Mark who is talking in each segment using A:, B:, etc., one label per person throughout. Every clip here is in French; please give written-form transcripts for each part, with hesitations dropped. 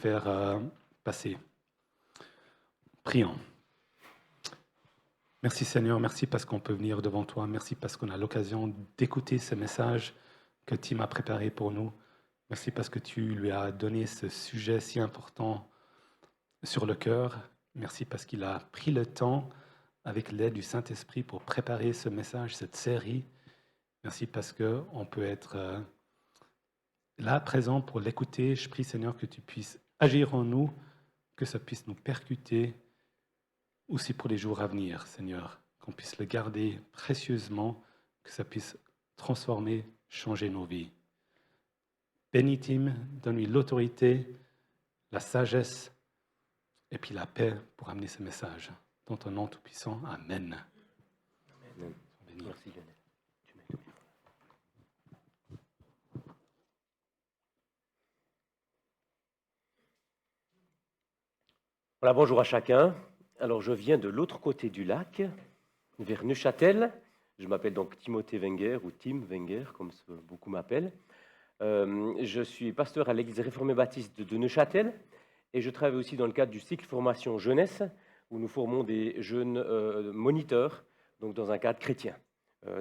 A: faire passer. Prions. Merci Seigneur, merci parce qu'on peut venir devant toi. Merci parce qu'on a l'occasion d'écouter ce message que Tim a préparé pour nous. Merci parce que tu lui as donné ce sujet si important sur le cœur. Merci parce qu'il a pris le temps, avec l'aide du Saint-Esprit, pour préparer ce message, cette série. Merci parce qu'on peut être là, présent, pour l'écouter. Je prie, Seigneur, que tu puisses agir en nous, que ça puisse nous percuter, aussi pour les jours à venir, Seigneur. Qu'on puisse le garder précieusement, que ça puisse transformer, changer nos vies. Bénis Tim, donne-lui l'autorité, la sagesse et puis la paix pour amener ce message. Dans ton nom tout-puissant, Amen.
B: Amen. Merci Lionel. Voilà, bonjour à chacun. Alors, je viens de l'autre côté du lac, vers Neuchâtel. Je m'appelle donc Timothée Wenger, ou Tim Wenger, comme beaucoup m'appellent. Je suis pasteur à l'église réformée baptiste de Neuchâtel et je travaille aussi dans le cadre du cycle formation jeunesse, où nous formons des jeunes moniteurs, donc dans un cadre chrétien.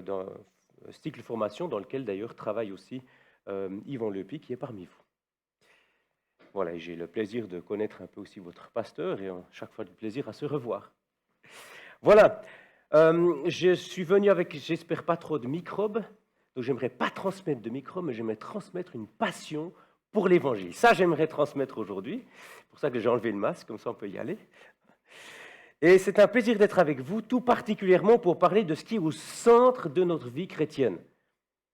B: Dans un cycle formation dans lequel d'ailleurs travaille aussi Yvan Lepi, qui est parmi vous. Voilà, et j'ai le plaisir de connaître un peu aussi votre pasteur et chaque fois du plaisir à se revoir. Voilà, je suis venu avec, j'espère pas trop de microbes, donc j'aimerais pas transmettre de microbes, mais j'aimerais transmettre une passion pour l'évangile. Ça, j'aimerais transmettre aujourd'hui, c'est pour ça que j'ai enlevé le masque, comme ça on peut y aller. Et c'est un plaisir d'être avec vous, tout particulièrement pour parler de ce qui est au centre de notre vie chrétienne,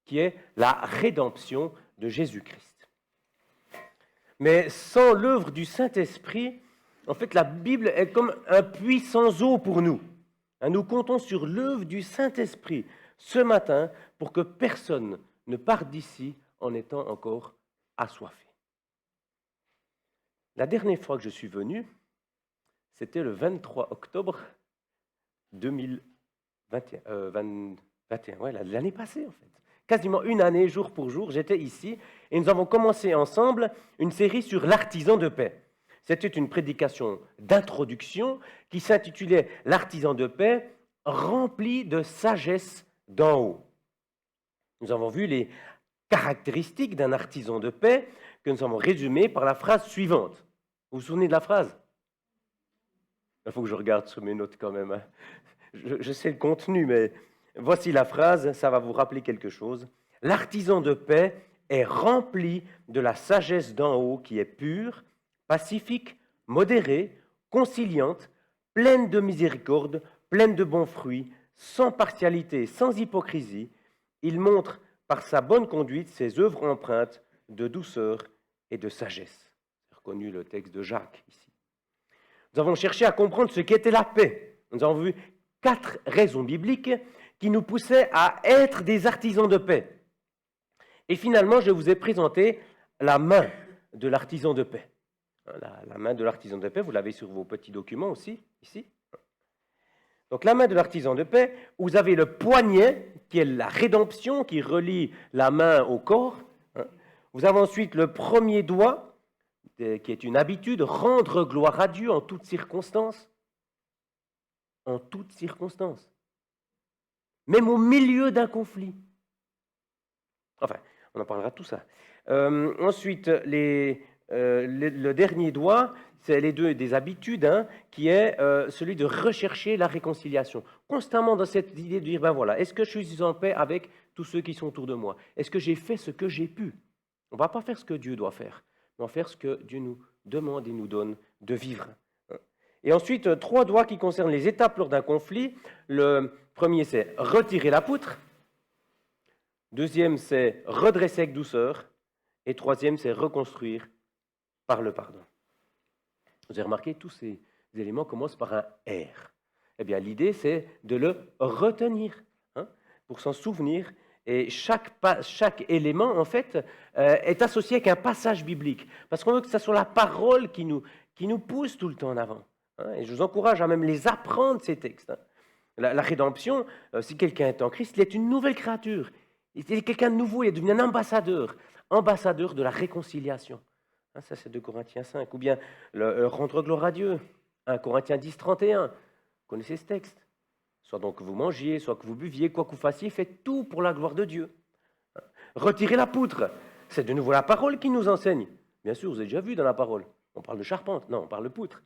B: qui est la rédemption de Jésus-Christ. Mais sans l'œuvre du Saint-Esprit, en fait, la Bible est comme un puits sans eau pour nous. Nous comptons sur l'œuvre du Saint-Esprit ce matin pour que personne ne parte d'ici en étant encore assoiffé. La dernière fois que je suis venu, c'était le 23 octobre 2021, ouais, l'année passée en fait. Quasiment une année, jour pour jour, j'étais ici et nous avons commencé ensemble une série sur l'artisan de paix. C'était une prédication d'introduction qui s'intitulait « L'artisan de paix, rempli de sagesse d'en haut ». Nous avons vu les caractéristiques d'un artisan de paix que nous avons résumées par la phrase suivante. Vous vous souvenez de la phrase ? Il faut que je regarde sur mes notes quand même. Je sais le contenu, mais voici la phrase, ça va vous rappeler quelque chose. « L'artisan de paix est rempli de la sagesse d'en haut qui est pure, pacifique, modérée, conciliante, pleine de miséricorde, pleine de bons fruits, sans partialité, sans hypocrisie. Il montre par sa bonne conduite ses œuvres empreintes de douceur et de sagesse. » C'est reconnu le texte de Jacques ici. Nous avons cherché à comprendre ce qu'était la paix. Nous avons vu 4 raisons bibliques qui nous poussaient à être des artisans de paix. Et finalement, je vous ai présenté la main de l'artisan de paix. La main de l'artisan de paix, vous l'avez sur vos petits documents aussi, ici. Donc la main de l'artisan de paix, vous avez le poignet, qui est la rédemption, qui relie la main au corps. Vous avez ensuite le premier doigt, qui est une habitude, rendre gloire à Dieu en toutes circonstances. En toutes circonstances. Même au milieu d'un conflit. Enfin, on en parlera de tout ça. Ensuite, le dernier doigt, c'est les deux des habitudes, qui est celui de rechercher la réconciliation. Constamment dans cette idée de dire, ben voilà, est-ce que je suis en paix avec tous ceux qui sont autour de moi? Est-ce que j'ai fait ce que j'ai pu? On ne va pas faire ce que Dieu doit faire, mais on va faire ce que Dieu nous demande et nous donne de vivre. Et ensuite, 3 doigts qui concernent les étapes lors d'un conflit. Le premier, c'est retirer la poutre. Deuxième, c'est redresser avec douceur. Et troisième, c'est reconstruire par le pardon. Vous avez remarqué, tous ces éléments commencent par un R. Eh bien, l'idée, c'est de le retenir, pour s'en souvenir. Et chaque élément, en fait, est associé avec un passage biblique. Parce qu'on veut que ce soit la parole qui nous pousse tout le temps en avant. Et je vous encourage à même les apprendre, ces textes. La rédemption, si quelqu'un est en Christ, il est une nouvelle créature. Il est quelqu'un de nouveau, il est devenu un ambassadeur de la réconciliation. Ça, c'est 2 Corinthiens 5. Ou bien rendre gloire à Dieu. 1 Corinthiens 10, 31. Vous connaissez ce texte. Soit donc que vous mangiez, soit que vous buviez, quoi que vous fassiez, faites tout pour la gloire de Dieu. Retirez la poutre. C'est de nouveau la parole qui nous enseigne. Bien sûr, vous avez déjà vu dans la parole. On parle de charpente. Non, on parle de poutre.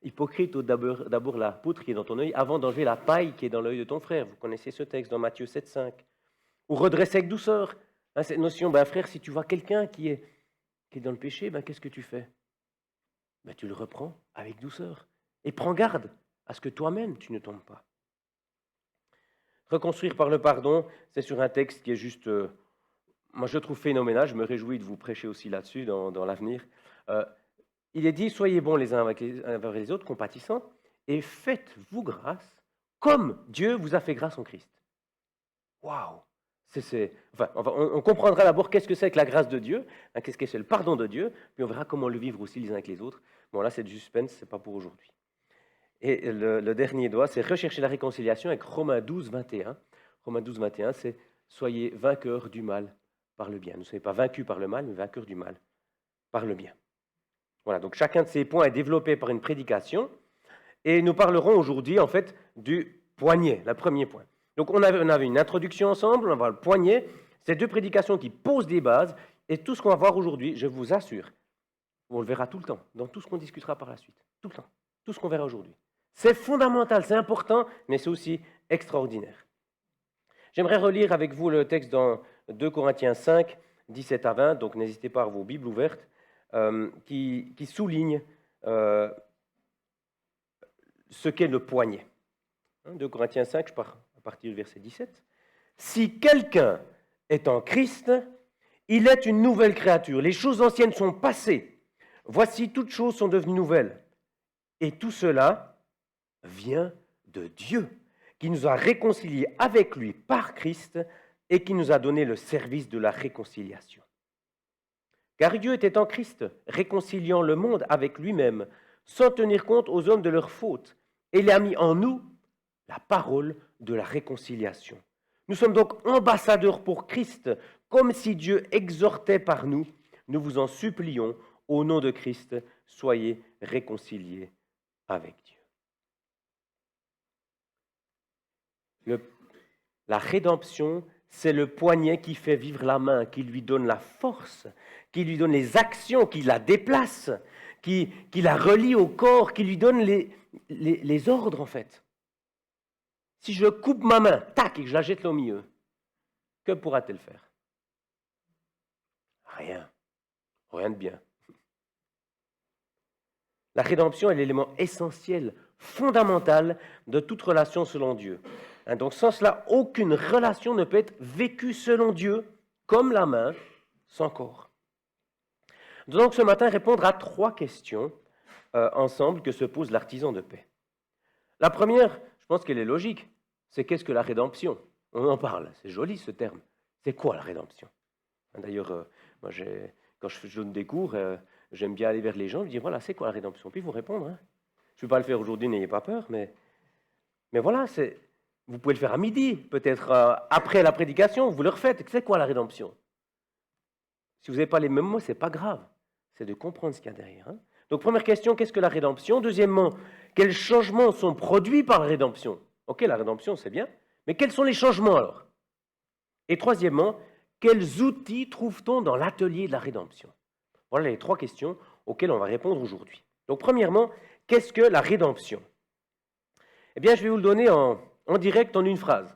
B: Hypocrite, d'abord la poutre qui est dans ton œil, avant d'enlever la paille qui est dans l'œil de ton frère. Vous connaissez ce texte dans Matthieu 7, 5. Ou redresser avec douceur. Cette notion, frère, si tu vois quelqu'un qui est dans le péché, qu'est-ce que tu fais? Tu le reprends avec douceur. Et prends garde à ce que toi-même, tu ne tombes pas. Reconstruire par le pardon, c'est sur un texte qui est juste, moi je trouve phénoménal, je me réjouis de vous prêcher aussi là-dessus dans l'avenir. Il est dit, soyez bons les uns envers les autres, compatissants, et faites-vous grâce, comme Dieu vous a fait grâce en Christ. Waouh! On comprendra d'abord qu'est-ce que c'est que la grâce de Dieu, qu'est-ce que c'est le pardon de Dieu, puis on verra comment le vivre aussi les uns avec les autres. Bon, là, c'est du suspense, ce n'est pas pour aujourd'hui. Et le dernier doigt, c'est rechercher la réconciliation avec Romains 12, 21. Romains 12, 21, c'est « Soyez vainqueurs du mal par le bien ». Ne soyez pas vaincus par le mal, mais vainqueurs du mal par le bien. Voilà, donc chacun de ces points est développé par une prédication. Et nous parlerons aujourd'hui, en fait, du poignet, le premier point. Donc on avait une introduction ensemble, on va voir le poignet. C'est 2 prédications qui posent des bases. Et tout ce qu'on va voir aujourd'hui, je vous assure, on le verra tout le temps, dans tout ce qu'on discutera par la suite. Tout le temps, tout ce qu'on verra aujourd'hui. C'est fondamental, c'est important, mais c'est aussi extraordinaire. J'aimerais relire avec vous le texte dans 2 Corinthiens 5, 17 à 20, donc n'hésitez pas à avoir vos Bibles ouvertes, qui souligne ce qu'est le poignet. 2 Corinthiens 5, je pars à partir du verset 17. « Si quelqu'un est en Christ, il est une nouvelle créature. Les choses anciennes sont passées. Voici, toutes choses sont devenues nouvelles. Et tout cela vient de Dieu, qui nous a réconciliés avec lui par Christ et qui nous a donné le service de la réconciliation. Car Dieu était en Christ, réconciliant le monde avec lui-même, sans tenir compte aux hommes de leurs fautes, et il a mis en nous la parole de la réconciliation. Nous sommes donc ambassadeurs pour Christ, comme si Dieu exhortait par nous. Nous vous en supplions, au nom de Christ, soyez réconciliés avec Dieu. La rédemption, c'est le poignet qui fait vivre la main, qui lui donne la force, qui lui donne les actions, qui la déplace, qui la relie au corps, qui lui donne les ordres en fait. Si je coupe ma main, tac, et que je la jette là au milieu, que pourra-t-elle faire? Rien. Rien de bien. La rédemption est l'élément essentiel, fondamental de toute relation selon Dieu. Donc sans cela, aucune relation ne peut être vécue selon Dieu, comme la main sans corps. Donc ce matin, répondre à 3 questions ensemble que se pose l'artisan de paix. La première, je pense qu'elle est logique, c'est qu'est-ce que la rédemption? On en parle, c'est joli ce terme. C'est quoi la rédemption? D'ailleurs, moi, quand je donne des cours, j'aime bien aller vers les gens, je dis voilà, c'est quoi la rédemption? Puis vous répondre. Hein. Je ne vais pas le faire aujourd'hui, n'ayez pas peur, mais voilà, vous pouvez le faire à midi, peut-être après la prédication, vous le refaites. C'est quoi la rédemption? Si vous n'avez pas les mêmes mots, ce n'est pas grave. C'est de comprendre ce qu'il y a derrière. Hein. Donc, première question, qu'est-ce que la rédemption? Deuxièmement, quels changements sont produits par la rédemption? Ok, la rédemption, c'est bien, mais quels sont les changements alors? Et troisièmement, quels outils trouve-t-on dans l'atelier de la rédemption? Voilà les 3 questions auxquelles on va répondre aujourd'hui. Donc, premièrement, qu'est-ce que la rédemption? Eh bien, je vais vous le donner en direct en une phrase.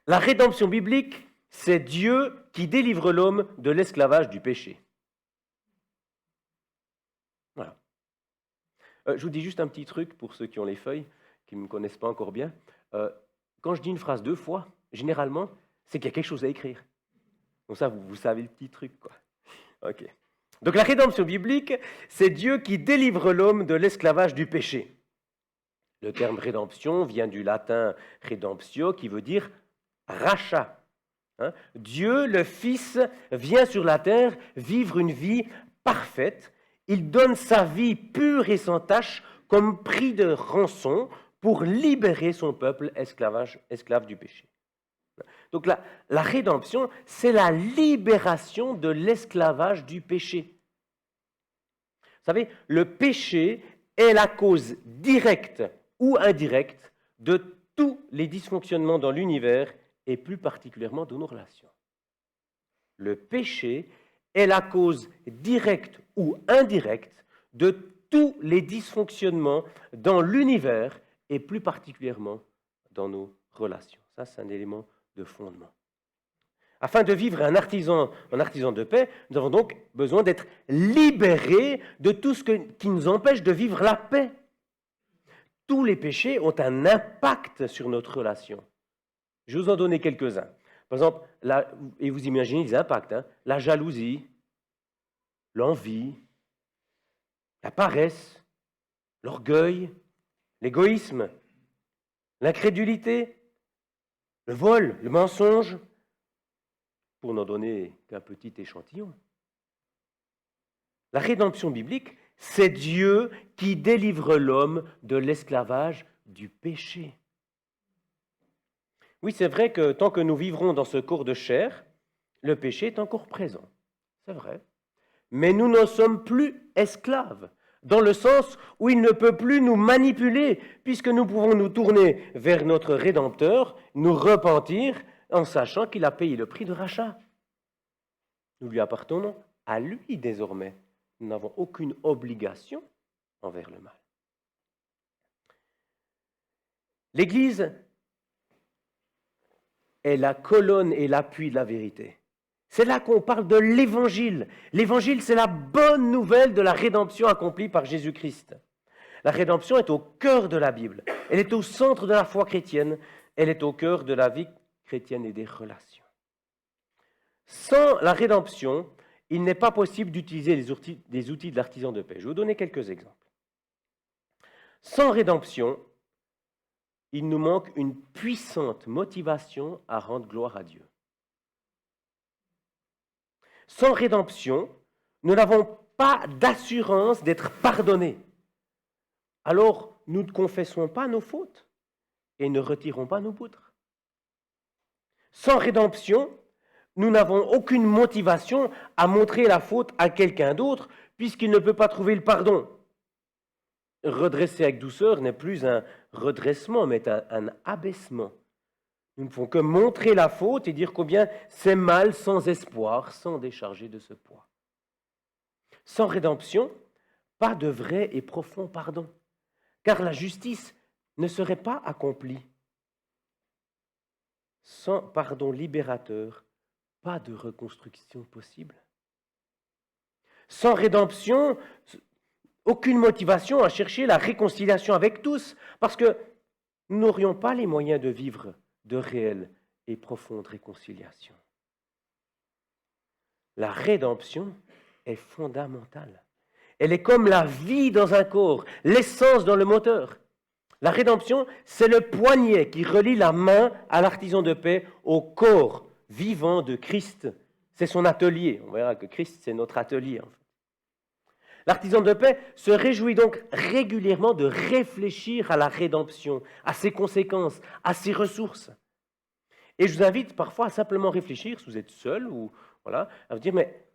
B: La rédemption biblique, c'est Dieu qui délivre l'homme de l'esclavage du péché. Voilà. Je vous dis juste un petit truc pour ceux qui ont les feuilles, qui ne me connaissent pas encore bien. Quand je dis une phrase 2 fois, généralement, c'est qu'il y a quelque chose à écrire. Donc ça, vous savez le petit truc, quoi. Ok. Donc la rédemption biblique, c'est Dieu qui délivre l'homme de l'esclavage du péché. Le terme rédemption vient du latin redemptio, qui veut dire rachat. Hein? Dieu, le Fils, vient sur la terre vivre une vie parfaite. Il donne sa vie pure et sans tache comme prix de rançon pour libérer son peuple esclave du péché. Donc la rédemption, c'est la libération de l'esclavage du péché. Vous savez, le péché est la cause directe ou indirecte de tous les dysfonctionnements dans l'univers et plus particulièrement de nos relations. Le péché est la cause directe ou indirecte de tous les dysfonctionnements dans l'univers et plus particulièrement dans nos relations. Ça, c'est un élément de fondement. Afin de vivre un artisan de paix, nous avons donc besoin d'être libérés de tout ce qui nous empêche de vivre la paix. Tous les péchés ont un impact sur notre relation. Je vais vous en donner quelques-uns. Par exemple, et vous imaginez les impacts, la jalousie, l'envie, la paresse, l'orgueil, l'égoïsme, l'incrédulité, le vol, le mensonge, pour n'en donner qu'un petit échantillon. La rédemption biblique, c'est Dieu qui délivre l'homme de l'esclavage du péché. Oui, c'est vrai que tant que nous vivrons dans ce corps de chair, le péché est encore présent. C'est vrai. Mais nous n'en sommes plus esclaves, dans le sens où il ne peut plus nous manipuler, puisque nous pouvons nous tourner vers notre Rédempteur, nous repentir, en sachant qu'il a payé le prix de rachat. Nous lui appartenons à lui désormais. Nous n'avons aucune obligation envers le mal. L'Église est la colonne et l'appui de la vérité. C'est là qu'on parle de l'Évangile. L'Évangile, c'est la bonne nouvelle de la rédemption accomplie par Jésus-Christ. La rédemption est au cœur de la Bible. Elle est au centre de la foi chrétienne. Elle est au cœur de la vie chrétienne et des relations. Sans la rédemption, il n'est pas possible d'utiliser les outils de l'artisan de paix. Je vais vous donner quelques exemples. Sans rédemption, il nous manque une puissante motivation à rendre gloire à Dieu. Sans rédemption, nous n'avons pas d'assurance d'être pardonnés. Alors, nous ne confessons pas nos fautes et ne retirons pas nos poutres. Sans rédemption, nous n'avons aucune motivation à montrer la faute à quelqu'un d'autre puisqu'il ne peut pas trouver le pardon. Redresser avec douceur n'est plus un redressement, mais un abaissement. Nous ne pouvons que montrer la faute et dire combien c'est mal sans espoir, sans décharger de ce poids. Sans rédemption, pas de vrai et profond pardon, car la justice ne serait pas accomplie. Sans pardon libérateur, pas de reconstruction possible. Sans rédemption, aucune motivation à chercher la réconciliation avec tous, parce que nous n'aurions pas les moyens de vivre de réelle et profonde réconciliation. La rédemption est fondamentale. Elle est comme la vie dans un corps, l'essence dans le moteur. La rédemption, c'est le poignet qui relie la main à l'artisan de paix au corps vivant de Christ. C'est son atelier. On verra que Christ, c'est notre atelier, en fait. L'artisan de paix se réjouit donc régulièrement de réfléchir à la rédemption, à ses conséquences, à ses ressources. Et je vous invite parfois à simplement réfléchir, si vous êtes seul, ou voilà, à vous dire, mais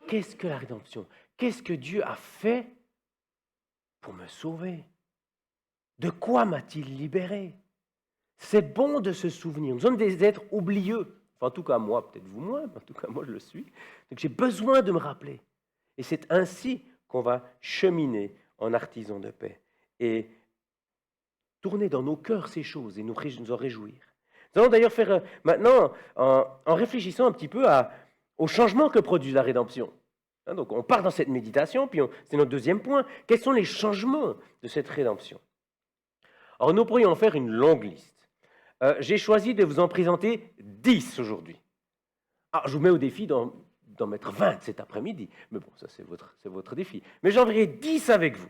B: qu'est-ce que la rédemption? Qu'est-ce que Dieu a fait pour me sauver? De quoi m'a-t-il libéré? C'est bon de se souvenir. Nous sommes des êtres oublieux. Enfin, en tout cas, moi, peut-être vous moins, mais en tout cas, moi, je le suis. Donc, j'ai besoin de me rappeler. Et c'est ainsi qu'on va cheminer en artisan de paix et tourner dans nos cœurs ces choses et nous en réjouir. Nous allons d'ailleurs faire maintenant, en réfléchissant un petit peu au changement que produit la rédemption. Donc, on part dans cette méditation, puis c'est notre deuxième point. Quels sont les changements de cette rédemption? Alors, nous pourrions en faire une longue liste. J'ai choisi de vous en présenter 10 aujourd'hui. Alors, je vous mets au défi d'en mettre 20 cet après-midi. Mais bon, ça, c'est votre défi. Mais j'en verrai 10 avec vous.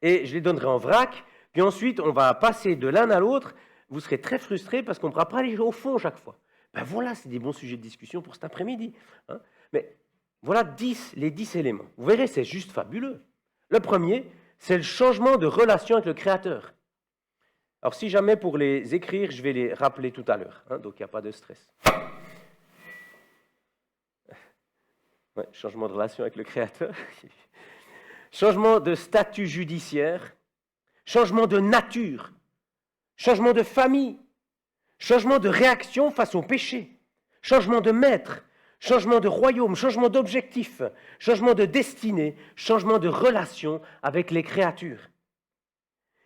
B: Et je les donnerai en vrac. Puis ensuite, on va passer de l'un à l'autre. Vous serez très frustrés parce qu'on ne pourra pas aller au fond chaque fois. Ben voilà, c'est des bons sujets de discussion pour cet après-midi. Mais voilà les 10 éléments. Vous verrez, c'est juste fabuleux. Le premier, c'est le changement de relation avec le Créateur. Alors, si jamais pour les écrire, je vais les rappeler tout à l'heure, hein, donc il n'y a pas de stress. Ouais, changement de relation avec le Créateur. Changement de statut judiciaire. Changement de nature. Changement de famille. Changement de réaction face au péché. Changement de maître. Changement de royaume. Changement d'objectif. Changement de destinée. Changement de relation avec les créatures.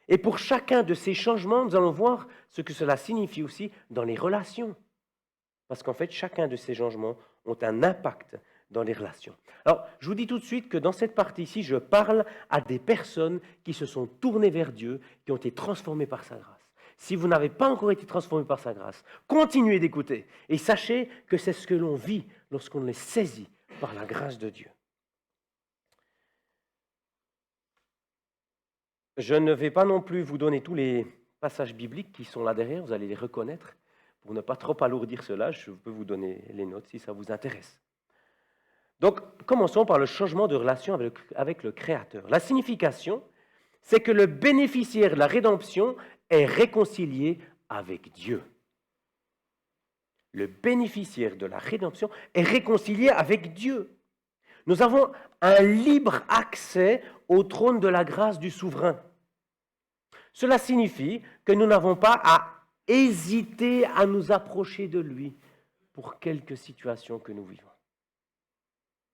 B: Et pour chacun de ces changements, nous allons voir ce que cela signifie aussi dans les relations. Parce qu'en fait, chacun de ces changements ont un impact dans les relations. Alors, je vous dis tout de suite que dans cette partie-ci, je parle à des personnes qui se sont tournées vers Dieu, qui ont été transformées par sa grâce. Si vous n'avez pas encore été transformé par sa grâce, continuez d'écouter et sachez que c'est ce que l'on vit lorsqu'on est saisi par la grâce de Dieu. Je ne vais pas non plus vous donner tous les passages bibliques qui sont là derrière, vous allez les reconnaître. Pour ne pas trop alourdir cela, je peux vous donner les notes si ça vous intéresse. Donc, commençons par le changement de relation avec le Créateur. La signification, c'est que le bénéficiaire de la rédemption est réconcilié avec Dieu. Le bénéficiaire de la rédemption est réconcilié avec Dieu. Nous avons un libre accès au trône de la grâce du souverain. Cela signifie que nous n'avons pas à hésiter à nous approcher de lui pour quelque situation que nous vivons.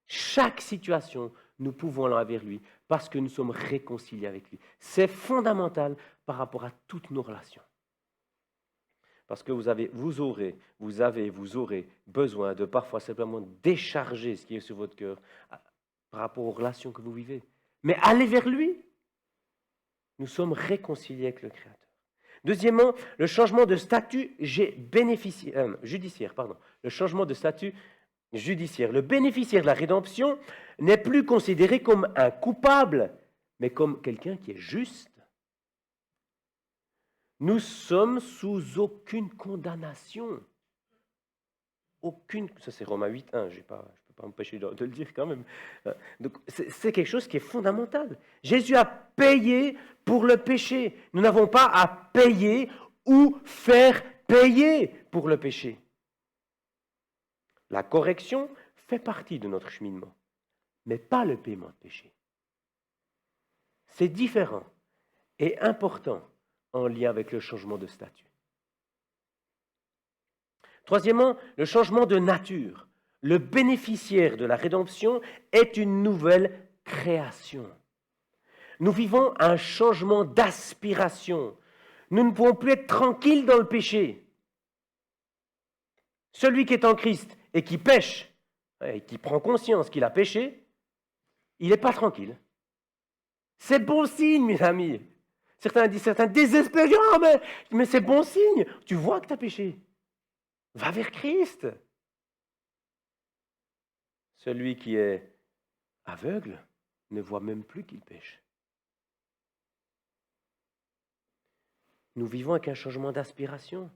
B: Chaque situation, nous pouvons aller vers lui parce que nous sommes réconciliés avec lui. C'est fondamental par rapport à toutes nos relations. Parce que vous aurez besoin de parfois simplement décharger ce qui est sur votre cœur par rapport aux relations que vous vivez. Mais allez vers lui. Nous sommes réconciliés avec le Créateur. Deuxièmement, le changement de statut judiciaire. Le changement de statut judiciaire. Le bénéficiaire de la rédemption n'est plus considéré comme un coupable, mais comme quelqu'un qui est juste. Nous sommes sous aucune condamnation. Aucune. Ça, c'est Romains 8.1. Je ne peux pas m'empêcher de le dire quand même. Donc, c'est quelque chose qui est fondamental. Jésus a payé pour le péché. Nous n'avons pas à payer ou faire payer pour le péché. La correction fait partie de notre cheminement, mais pas le paiement de péché. C'est différent et important en lien avec le changement de statut. Troisièmement, le changement de nature. Le bénéficiaire de la rédemption est une nouvelle création. Nous vivons un changement d'aspiration. Nous ne pouvons plus être tranquilles dans le péché. Celui qui est en Christ et qui pêche, et qui prend conscience qu'il a péché, il n'est pas tranquille. C'est bon signe, mes amis. Certains désespérés, mais c'est bon signe. Tu vois que tu as péché. Va vers Christ. Celui qui est aveugle ne voit même plus qu'il pêche. Nous vivons avec un changement d'aspiration.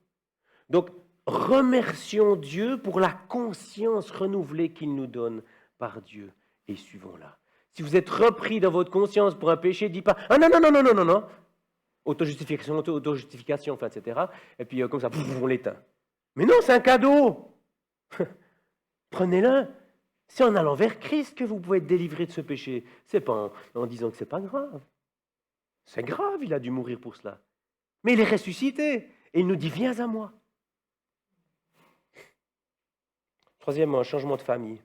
B: Donc, remercions Dieu pour la conscience renouvelée qu'il nous donne par Dieu et suivons-la. Si vous êtes repris dans votre conscience pour un péché, dites pas « Ah non, autojustification, enfin, etc. » Et puis comme ça, on l'éteint. Mais non, c'est un cadeau. Prenez-le. C'est en allant vers Christ que vous pouvez être délivré de ce péché. C'est pas en disant que c'est pas grave. C'est grave, il a dû mourir pour cela. Mais il est ressuscité et il nous dit « Viens à moi ». Troisièmement, un changement de famille.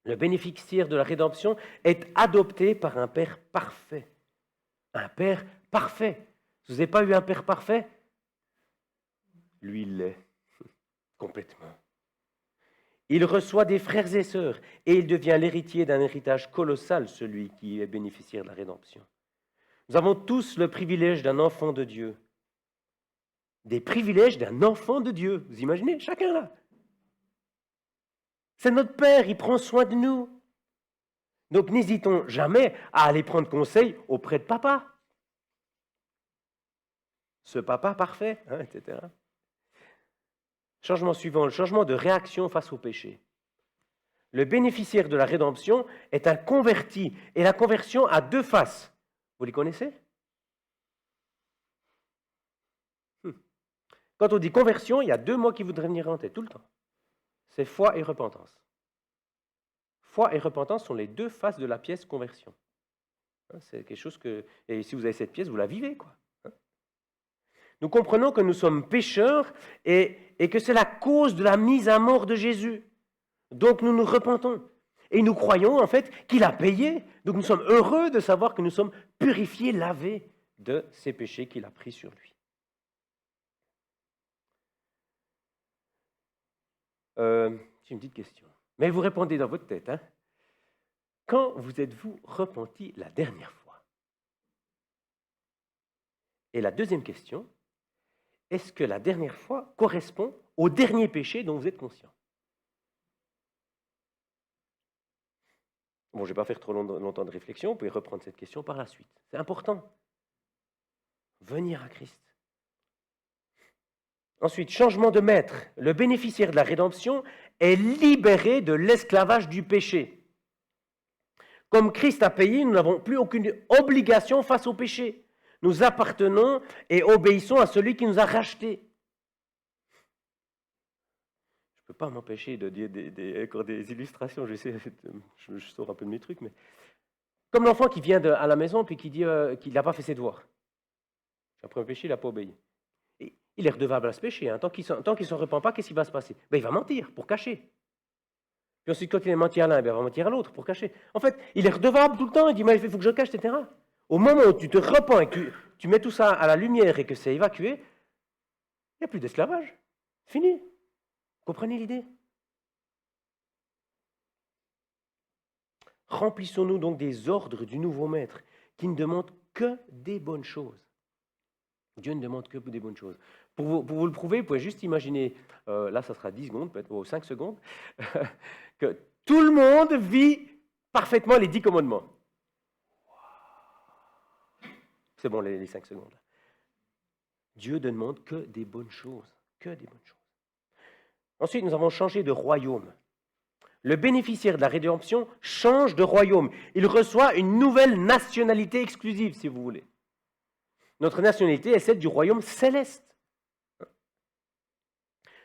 B: Le bénéficiaire de la rédemption est adopté par un Père parfait. Un Père parfait. Vous n'avez pas eu un Père parfait? Lui, il l'est. Complètement. Il reçoit des frères et sœurs et il devient l'héritier d'un héritage colossal, celui qui est bénéficiaire de la rédemption. Nous avons tous le privilège d'un enfant de Dieu. Des privilèges d'un enfant de Dieu. Vous imaginez, chacun là. C'est notre Père, il prend soin de nous. Donc n'hésitons jamais à aller prendre conseil auprès de papa. Ce papa parfait, etc. Changement suivant, le changement de réaction face au péché. Le bénéficiaire de la rédemption est un converti. Et la conversion a deux faces. Vous les connaissez? Quand on dit conversion, il y a 2 mots qui voudraient venir en tête tout le temps. C'est foi et repentance. Foi et repentance sont les 2 faces de la pièce conversion. C'est quelque chose que... Et si vous avez cette pièce, vous la vivez, quoi. Nous comprenons que nous sommes pécheurs et que c'est la cause de la mise à mort de Jésus. Donc nous nous repentons. Et nous croyons en fait qu'il a payé. Donc nous sommes heureux de savoir que nous sommes purifiés, lavés de ces péchés qu'il a pris sur lui. J'ai une petite question. Mais vous répondez dans votre tête. Quand vous êtes-vous repenti la dernière fois? Et la deuxième question, est-ce que la dernière fois correspond au dernier péché dont vous êtes conscient? Bon, je ne vais pas faire trop longtemps de réflexion, vous pouvez reprendre cette question par la suite. C'est important. Venir à Christ. Ensuite, changement de maître. Le bénéficiaire de la rédemption est libéré de l'esclavage du péché. Comme Christ a payé, nous n'avons plus aucune obligation face au péché. Nous appartenons et obéissons à celui qui nous a rachetés. Je ne peux pas m'empêcher de dire encore des illustrations, je sors un peu de mes trucs, mais comme l'enfant qui vient à la maison puis qui dit qu'il n'a pas fait ses devoirs. Après un péché, il n'a pas obéi. Et il est redevable à ce péché. Tant qu'il ne s'en repent pas, qu'est-ce qui va se passer? Il va mentir pour cacher. Puis ensuite, quand il est menti à l'un, il va mentir à l'autre pour cacher. En fait, il est redevable tout le temps, il dit, mais il faut que je cache, etc. Au moment où tu te repens et que tu mets tout ça à la lumière et que c'est évacué, il n'y a plus d'esclavage. C'est fini. Comprenez l'idée? Remplissons-nous donc des ordres du nouveau maître qui ne demande que des bonnes choses. Dieu ne demande que des bonnes choses. Pour vous le prouver, vous pouvez juste imaginer, là ça sera 10 secondes, peut-être, ou 5 secondes, que tout le monde vit parfaitement les 10 commandements. C'est bon, les 5 secondes. Dieu ne demande que des bonnes choses. Que des bonnes choses. Ensuite, nous avons changé de royaume. Le bénéficiaire de la rédemption change de royaume. Il reçoit une nouvelle nationalité exclusive, si vous voulez. Notre nationalité est celle du royaume céleste.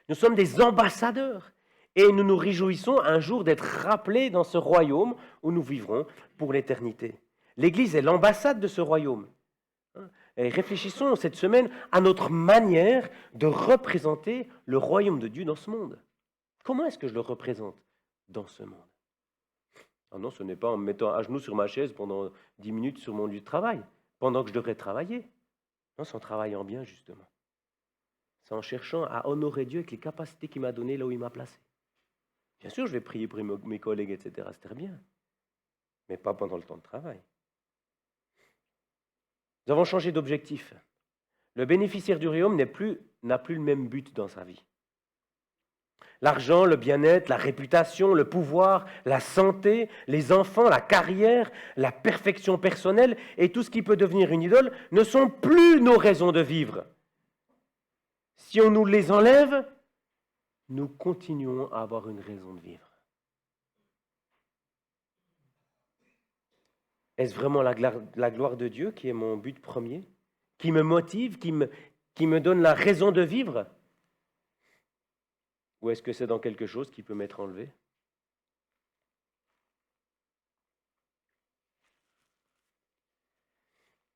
B: Nous sommes des ambassadeurs et nous nous réjouissons un jour d'être rappelés dans ce royaume où nous vivrons pour l'éternité. L'Église est l'ambassade de ce royaume. Et réfléchissons cette semaine à notre manière de représenter le royaume de Dieu dans ce monde. Comment est-ce que je le représente dans ce monde? Ah non, ce n'est pas en me mettant à genoux sur ma chaise pendant 10 minutes sur mon lieu de travail, pendant que je devrais travailler. Non, c'est en travaillant bien, justement. C'est en cherchant à honorer Dieu avec les capacités qu'il m'a données là où il m'a placé. Bien sûr, je vais prier pour mes collègues, etc. C'est très bien. Mais pas pendant le temps de travail. Nous avons changé d'objectif. Le bénéficiaire du royaume n'a plus le même but dans sa vie. L'argent, le bien-être, la réputation, le pouvoir, la santé, les enfants, la carrière, la perfection personnelle et tout ce qui peut devenir une idole ne sont plus nos raisons de vivre. Si on nous les enlève, nous continuons à avoir une raison de vivre. Est-ce vraiment la gloire de Dieu qui est mon but premier, qui me motive, qui me donne la raison de vivre? Ou est-ce que c'est dans quelque chose qui peut m'être enlevé?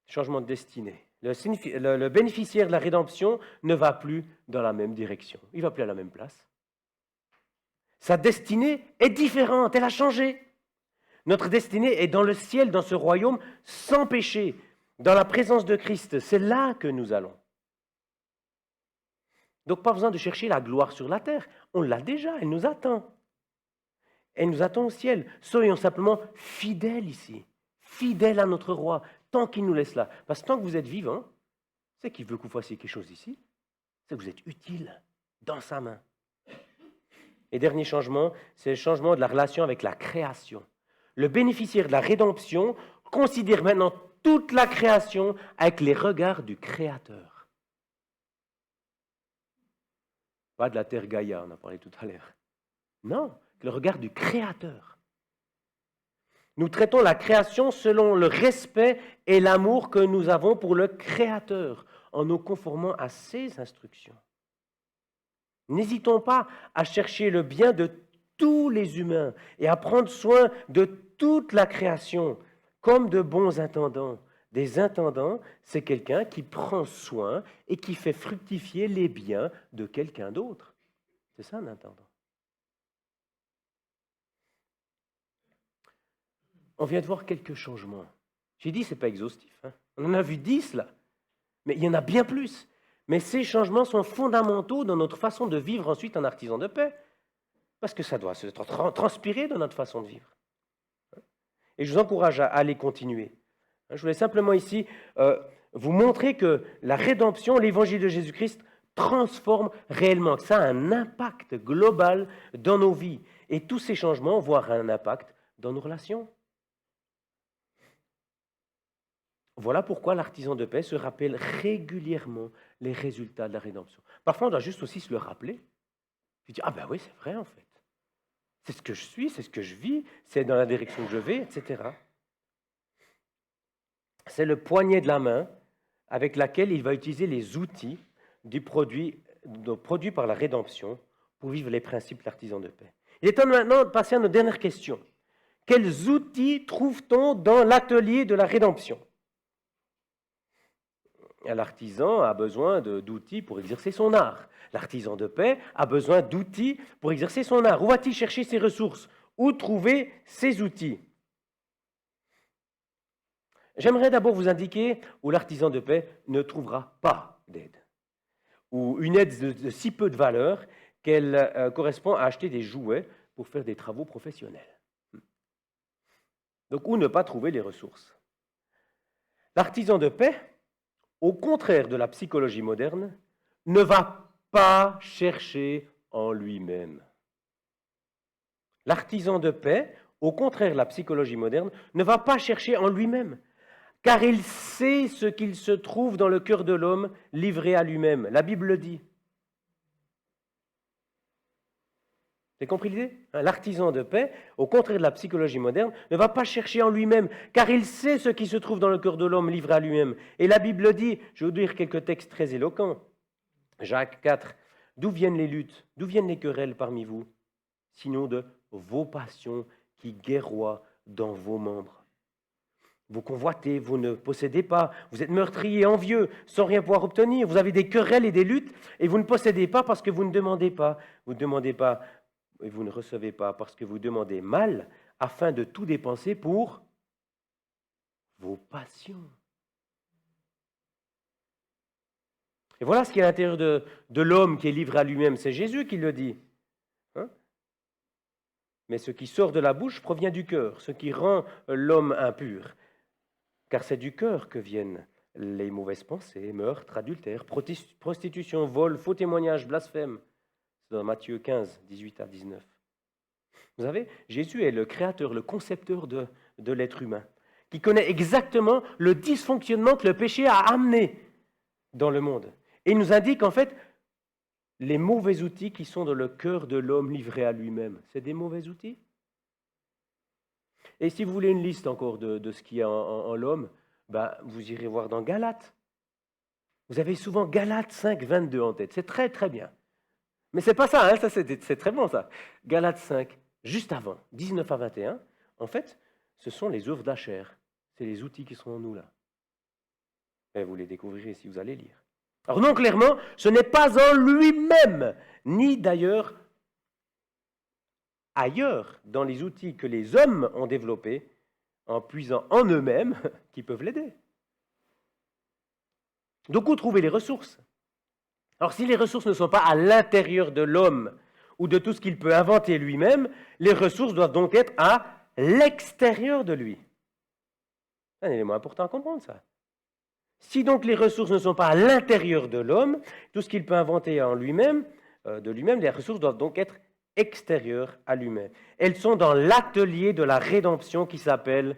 B: Changement de destinée. Le bénéficiaire de la rédemption ne va plus dans la même direction. Il ne va plus à la même place. Sa destinée est différente, elle a changé. Notre destinée est dans le ciel, dans ce royaume, sans péché, dans la présence de Christ. C'est là que nous allons. Donc, pas besoin de chercher la gloire sur la terre. On l'a déjà, elle nous attend. Elle nous attend au ciel. Soyons simplement fidèles ici, fidèles à notre roi, tant qu'il nous laisse là. Parce que tant que vous êtes vivant, c'est qu'il veut que vous fassiez quelque chose ici. C'est que vous êtes utile dans sa main. Et dernier changement, c'est le changement de la relation avec la création. Le bénéficiaire de la rédemption considère maintenant toute la création avec les regards du Créateur. Pas de la terre Gaïa, on a parlé tout à l'heure. Non, le regard du Créateur. Nous traitons la création selon le respect et l'amour que nous avons pour le Créateur, en nous conformant à ses instructions. N'hésitons pas à chercher le bien de tous les humains et à prendre soin de toute la création comme de bons intendants. Des intendants, c'est quelqu'un qui prend soin et qui fait fructifier les biens de quelqu'un d'autre. C'est ça un intendant. On vient de voir quelques changements. J'ai dit, ce n'est pas exhaustif. Hein. On en a vu 10 là, mais il y en a bien plus. Mais ces changements sont fondamentaux dans notre façon de vivre ensuite en artisan de paix, parce que ça doit se transpirer dans notre façon de vivre. Et je vous encourage à aller continuer. Je voulais simplement ici vous montrer que la rédemption, l'évangile de Jésus-Christ, transforme réellement, que ça a un impact global dans nos vies. Et tous ces changements vont avoir un impact dans nos relations. Voilà pourquoi l'artisan de paix se rappelle régulièrement les résultats de la rédemption. Parfois, on doit juste aussi se le rappeler. Puis dire, ah ben oui, c'est vrai en fait. C'est ce que je suis, c'est ce que je vis, c'est dans la direction que je vais, etc. C'est le poignet de la main avec laquelle il va utiliser les outils produits par la rédemption pour vivre les principes de l'artisan de paix. Il est temps maintenant de passer à nos dernières questions. Quels outils trouve-t-on dans l'atelier de la rédemption ? L'artisan a besoin d'outils pour exercer son art. L'artisan de paix a besoin d'outils pour exercer son art. Où va-t-il chercher ses ressources? Où trouver ses outils? J'aimerais d'abord vous indiquer où l'artisan de paix ne trouvera pas d'aide, ou une aide de si peu de valeur qu'elle correspond à acheter des jouets pour faire des travaux professionnels. Donc, où ne pas trouver les ressources? L'artisan de paix, au contraire de la psychologie moderne, ne va pas chercher en lui-même. L'artisan de paix, au contraire de la psychologie moderne, ne va pas chercher en lui-même, car il sait ce qu'il se trouve dans le cœur de l'homme livré à lui-même. La Bible le dit. Vous avez compris l'idée? L'artisan de paix, au contraire de la psychologie moderne, ne va pas chercher en lui-même, car il sait ce qui se trouve dans le cœur de l'homme livré à lui-même. Et la Bible le dit. Je vais vous lire quelques textes très éloquents. Jacques 4. D'où viennent les luttes? D'où viennent les querelles parmi vous? Sinon de vos passions qui guerroient dans vos membres. Vous convoitez, vous ne possédez pas, vous êtes meurtriers, envieux, sans rien pouvoir obtenir. Vous avez des querelles et des luttes, et vous ne possédez pas parce que vous ne demandez pas. Vous ne demandez pas et vous ne recevez pas parce que vous demandez mal, afin de tout dépenser pour vos passions. Et voilà ce qui est à l'intérieur de l'homme qui est livré à lui-même. C'est Jésus qui le dit. Mais ce qui sort de la bouche provient du cœur, ce qui rend l'homme impur. Car c'est du cœur que viennent les mauvaises pensées, meurtres, adultères, prostitution, vol, faux témoignage, blasphème. C'est dans Matthieu 15, 18 à 19. Vous savez, Jésus est le créateur, le concepteur de l'être humain, qui connaît exactement le dysfonctionnement que le péché a amené dans le monde. Et il nous indique en fait les mauvais outils qui sont dans le cœur de l'homme livré à lui-même. C'est des mauvais outils? Et si vous voulez une liste encore de ce qu'il y a en l'homme, ben, vous irez voir dans Galates. Vous avez souvent Galates 5, 22 en tête. C'est très très bien. Mais c'est pas ça, hein, ça c'est très bon ça. Galates 5, juste avant, 19 à 21, en fait, ce sont les œuvres d'Acher. C'est les outils qui sont en nous là. Et vous les découvrirez si vous allez lire. Alors non, clairement, ce n'est pas en lui-même, ni d'ailleurs ailleurs, dans les outils que les hommes ont développés, en puisant en eux-mêmes, qui peuvent l'aider. Donc, où trouver les ressources? Alors, si les ressources ne sont pas à l'intérieur de l'homme ou de tout ce qu'il peut inventer lui-même, les ressources doivent donc être à l'extérieur de lui. C'est un élément important à comprendre, ça. Si donc les ressources ne sont pas à l'intérieur de l'homme, tout ce qu'il peut inventer en lui-même, les ressources doivent donc être extérieures à lui-même. Elles sont dans l'atelier de la rédemption qui s'appelle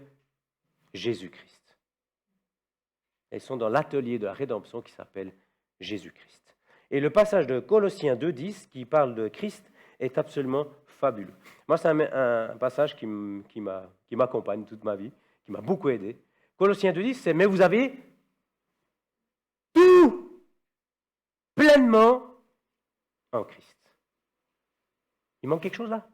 B: Jésus-Christ. Elles sont dans l'atelier de la rédemption qui s'appelle Jésus-Christ. Et le passage de Colossiens 2,10 qui parle de Christ est absolument fabuleux. Moi, c'est un passage qui m'accompagne toute ma vie, qui m'a beaucoup aidé. Colossiens 2,10, c'est « Mais vous avez tout pleinement en Christ. » Il manque quelque chose là?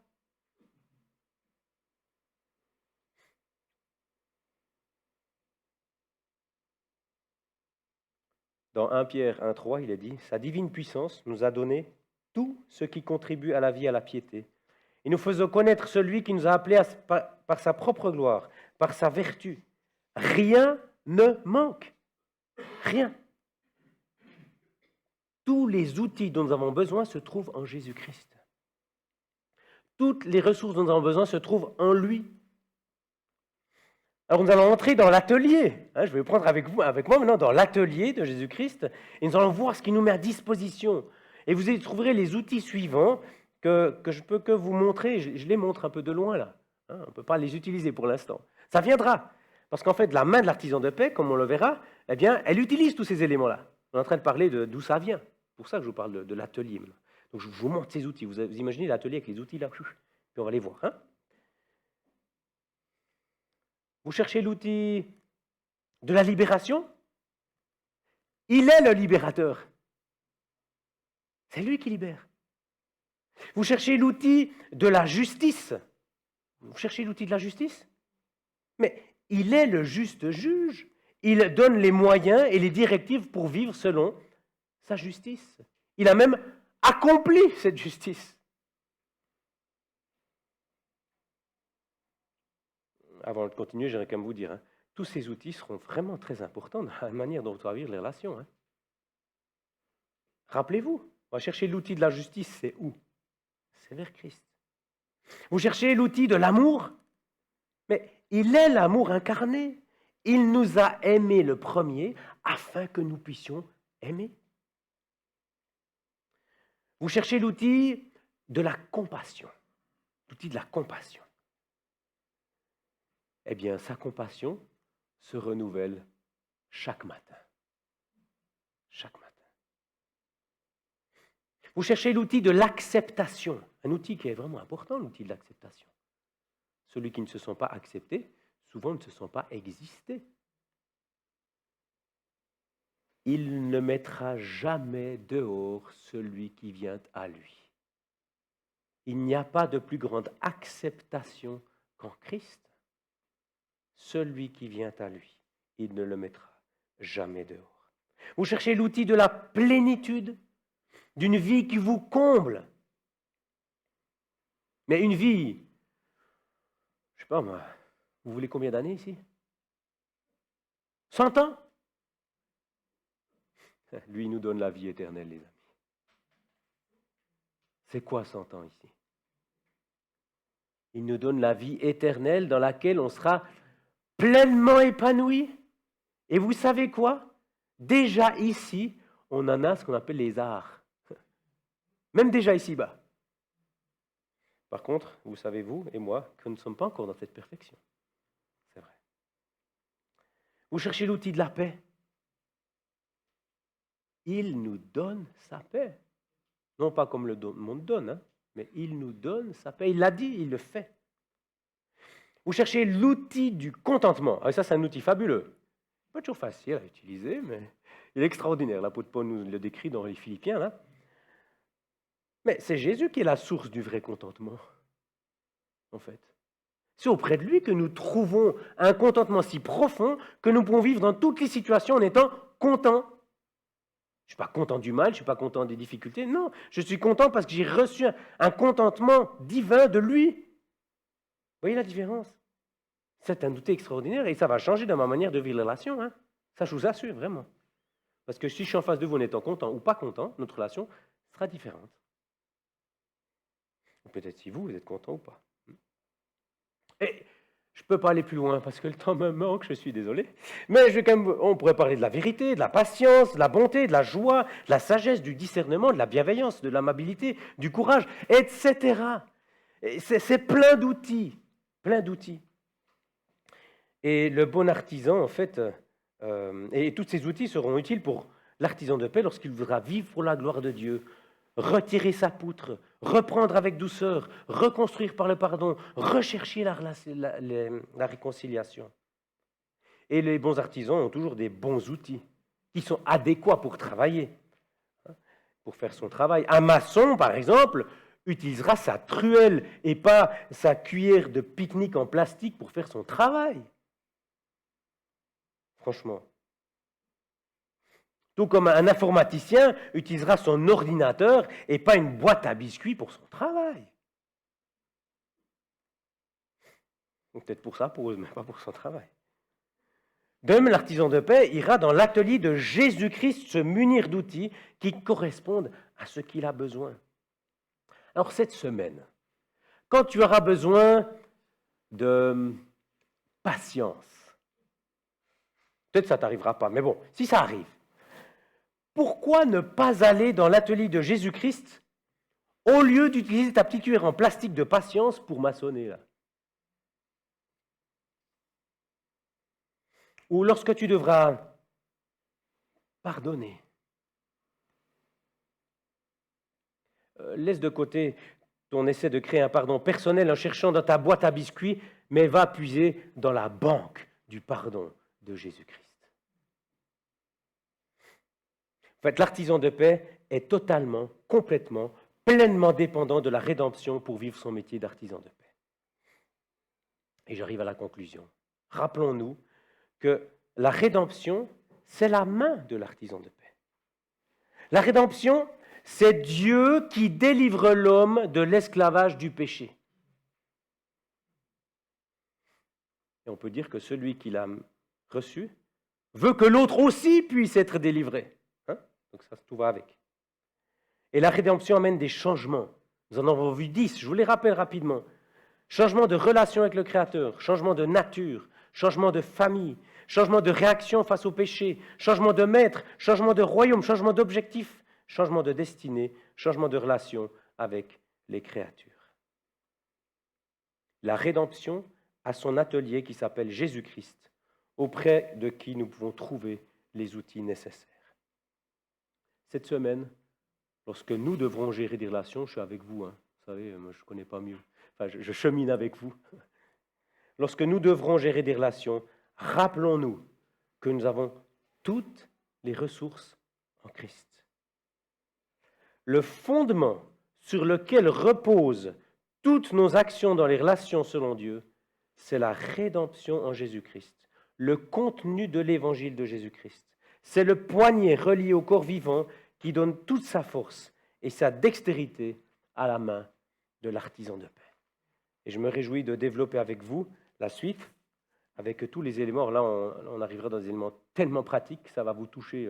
B: Dans 1 Pierre 1,3, il est dit, sa divine puissance nous a donné tout ce qui contribue à la vie et à la piété. Et nous faisons connaître celui qui nous a appelés par sa propre gloire, par sa vertu. Rien ne manque. Rien. Tous les outils dont nous avons besoin se trouvent en Jésus-Christ. Toutes les ressources dont nous avons besoin se trouvent en lui. Alors nous allons entrer dans l'atelier. Je vais vous prendre avec moi maintenant dans l'atelier de Jésus-Christ et nous allons voir ce qu'il nous met à disposition. Et vous y trouverez les outils suivants que je peux que vous montrer. Je les montre un peu de loin là. On ne peut pas les utiliser pour l'instant. Ça viendra. Parce qu'en fait, la main de l'artisan de paix, comme on le verra, eh bien, elle utilise tous ces éléments-là. On est en train de parler d'où ça vient. C'est pour ça que je vous parle de l'atelier. Donc je vous montre ces outils. Vous imaginez l'atelier avec les outils là. Puis on va les voir. Vous cherchez l'outil de la libération? Il est le libérateur. C'est lui qui libère. Vous cherchez l'outil de la justice? Vous cherchez l'outil de la justice? Mais il est le juste juge. Il donne les moyens et les directives pour vivre selon sa justice. Il a même accompli cette justice. Avant de continuer, j'aimerais quand même vous dire, tous ces outils seront vraiment très importants dans la manière dont on va vivre les relations. Rappelez-vous, on va chercher l'outil de la justice, c'est où? C'est vers Christ. Vous cherchez l'outil de l'amour? Mais il est l'amour incarné. Il nous a aimés le premier afin que nous puissions aimer. Vous cherchez l'outil de la compassion. L'outil de la compassion. Eh bien, sa compassion se renouvelle chaque matin. Chaque matin. Vous cherchez l'outil de l'acceptation. Un outil qui est vraiment important, l'outil de l'acceptation. Celui qui ne se sent pas accepté, souvent ne se sent pas exister. Il ne mettra jamais dehors celui qui vient à lui. Il n'y a pas de plus grande acceptation qu'en Christ. Celui qui vient à lui, il ne le mettra jamais dehors. Vous cherchez l'outil de la plénitude, d'une vie qui vous comble. Mais une vie, je ne sais pas moi, vous voulez combien d'années ici? 100 ans? Lui, il nous donne la vie éternelle, les amis. C'est quoi 100 ans ici? Il nous donne la vie éternelle dans laquelle on sera pleinement épanoui. Et vous savez quoi? Déjà ici, on en a ce qu'on appelle les arts. Même déjà ici-bas. Par contre, vous savez, vous et moi, que nous ne sommes pas encore dans cette perfection. C'est vrai. Vous cherchez l'outil de la paix. Il nous donne sa paix. Non pas comme le monde donne, mais il nous donne sa paix. Il l'a dit, il le fait. Vous cherchez l'outil du contentement. Ah, ça, c'est un outil fabuleux. Pas toujours facile à utiliser, mais il est extraordinaire. L'apôtre Paul nous le décrit dans les Philippiens, là. Mais c'est Jésus qui est la source du vrai contentement, en fait. C'est auprès de lui que nous trouvons un contentement si profond que nous pouvons vivre dans toutes les situations en étant contents. Je ne suis pas content du mal, je ne suis pas content des difficultés. Non, je suis content parce que j'ai reçu un contentement divin de lui. Vous voyez la différence? C'est un outil extraordinaire et ça va changer dans ma manière de vivre les relations. Ça, je vous assure, vraiment. Parce que si je suis en face de vous en étant content ou pas content, notre relation sera différente. Ou peut-être si vous êtes content ou pas. Et je ne peux pas aller plus loin parce que le temps me manque, je suis désolé. Mais on pourrait parler de la vérité, de la patience, de la bonté, de la joie, de la sagesse, du discernement, de la bienveillance, de l'amabilité, du courage, etc. C'est plein d'outils. Plein d'outils. Et le bon artisan, en fait, et tous ces outils seront utiles pour l'artisan de paix lorsqu'il voudra vivre pour la gloire de Dieu, retirer sa poutre, reprendre avec douceur, reconstruire par le pardon, rechercher la réconciliation. Et les bons artisans ont toujours des bons outils qui sont adéquats pour travailler, pour faire son travail. Un maçon, par exemple, utilisera sa truelle et pas sa cuillère de pique-nique en plastique pour faire son travail. Franchement. Tout comme un informaticien utilisera son ordinateur et pas une boîte à biscuits pour son travail. Ou peut-être pour sa pause, mais pas pour son travail. De même, l'artisan de paix ira dans l'atelier de Jésus-Christ se munir d'outils qui correspondent à ce qu'il a besoin. Alors cette semaine, quand tu auras besoin de patience, peut-être que ça ne t'arrivera pas, mais bon, si ça arrive, pourquoi ne pas aller dans l'atelier de Jésus-Christ au lieu d'utiliser ta petite cuillère en plastique de patience pour maçonner là? Ou lorsque tu devras pardonner, laisse de côté ton essai de créer un pardon personnel en cherchant dans ta boîte à biscuits, mais va puiser dans la banque du pardon de Jésus-Christ. En fait, l'artisan de paix est totalement, complètement, pleinement dépendant de la rédemption pour vivre son métier d'artisan de paix. Et j'arrive à la conclusion. Rappelons-nous que la rédemption, c'est la main de l'artisan de paix. La rédemption, c'est Dieu qui délivre l'homme de l'esclavage du péché. Et on peut dire que celui qui l'a reçu veut que l'autre aussi puisse être délivré. Donc ça, tout va avec. Et la rédemption amène des changements. Nous en avons vu 10, je vous les rappelle rapidement. Changement de relation avec le Créateur, changement de nature, changement de famille, changement de réaction face au péché, changement de maître, changement de royaume, changement d'objectif, changement de destinée, changement de relation avec les créatures. La rédemption a son atelier qui s'appelle Jésus-Christ, auprès de qui nous pouvons trouver les outils nécessaires. Cette semaine, lorsque nous devrons gérer des relations, je suis avec vous, vous savez, moi je ne connais pas mieux, je chemine avec vous. Lorsque nous devrons gérer des relations, rappelons-nous que nous avons toutes les ressources en Christ. Le fondement sur lequel reposent toutes nos actions dans les relations selon Dieu, c'est la rédemption en Jésus-Christ, le contenu de l'évangile de Jésus-Christ. C'est le poignet relié au corps vivant qui donne toute sa force et sa dextérité à la main de l'artisan de paix. Et je me réjouis de développer avec vous la suite, avec tous les éléments. Là, on arrivera dans des éléments tellement pratiques que ça va vous toucher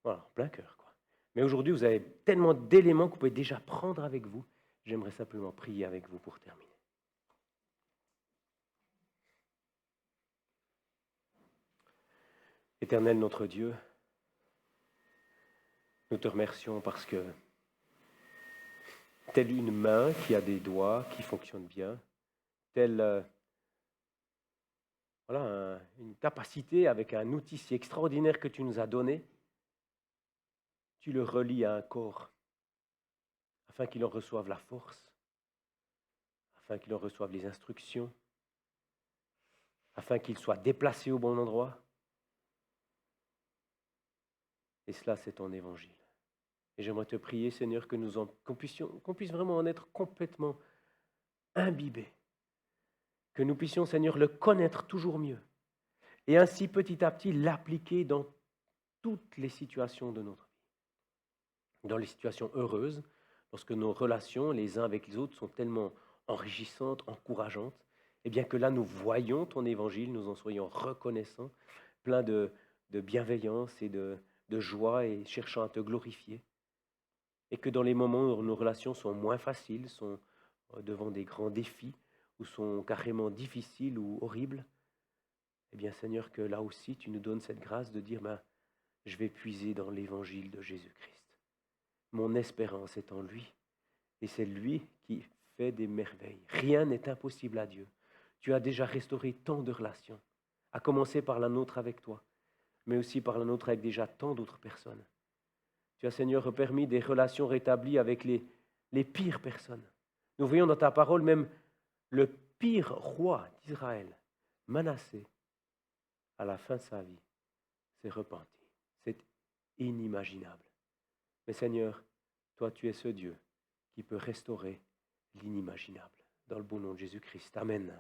B: en plein cœur. Mais aujourd'hui, vous avez tellement d'éléments que vous pouvez déjà prendre avec vous. J'aimerais simplement prier avec vous pour terminer. Éternel notre Dieu, nous te remercions parce que telle une main qui a des doigts, qui fonctionne bien, telle une capacité avec un outil si extraordinaire que tu nous as donné, tu le relis à un corps afin qu'il en reçoive la force, afin qu'il en reçoive les instructions, afin qu'il soit déplacé au bon endroit. Et cela, c'est ton évangile. Et j'aimerais te prier, Seigneur, qu'on puisse vraiment en être complètement imbibés. Que nous puissions, Seigneur, le connaître toujours mieux. Et ainsi, petit à petit, l'appliquer dans toutes les situations de notre vie. Dans les situations heureuses, lorsque nos relations les uns avec les autres sont tellement enrichissantes, encourageantes, et bien que là, nous voyons ton évangile, nous en soyons reconnaissants, pleins de bienveillance et de joie et cherchant à te glorifier. Et que dans les moments où nos relations sont moins faciles, sont devant des grands défis, ou sont carrément difficiles ou horribles, eh bien Seigneur, que là aussi tu nous donnes cette grâce de dire, je vais puiser dans l'évangile de Jésus-Christ. Mon espérance est en lui, et c'est lui qui fait des merveilles. Rien n'est impossible à Dieu. Tu as déjà restauré tant de relations, à commencer par la nôtre avec toi, mais aussi par la nôtre avec déjà tant d'autres personnes. Tu as, Seigneur, permis des relations rétablies avec les pires personnes. Nous voyons dans ta parole même le pire roi d'Israël, Manassé, à la fin de sa vie, s'est repenti. C'est inimaginable. Mais Seigneur, toi, tu es ce Dieu qui peut restaurer l'inimaginable. Dans le beau nom de Jésus-Christ. Amen.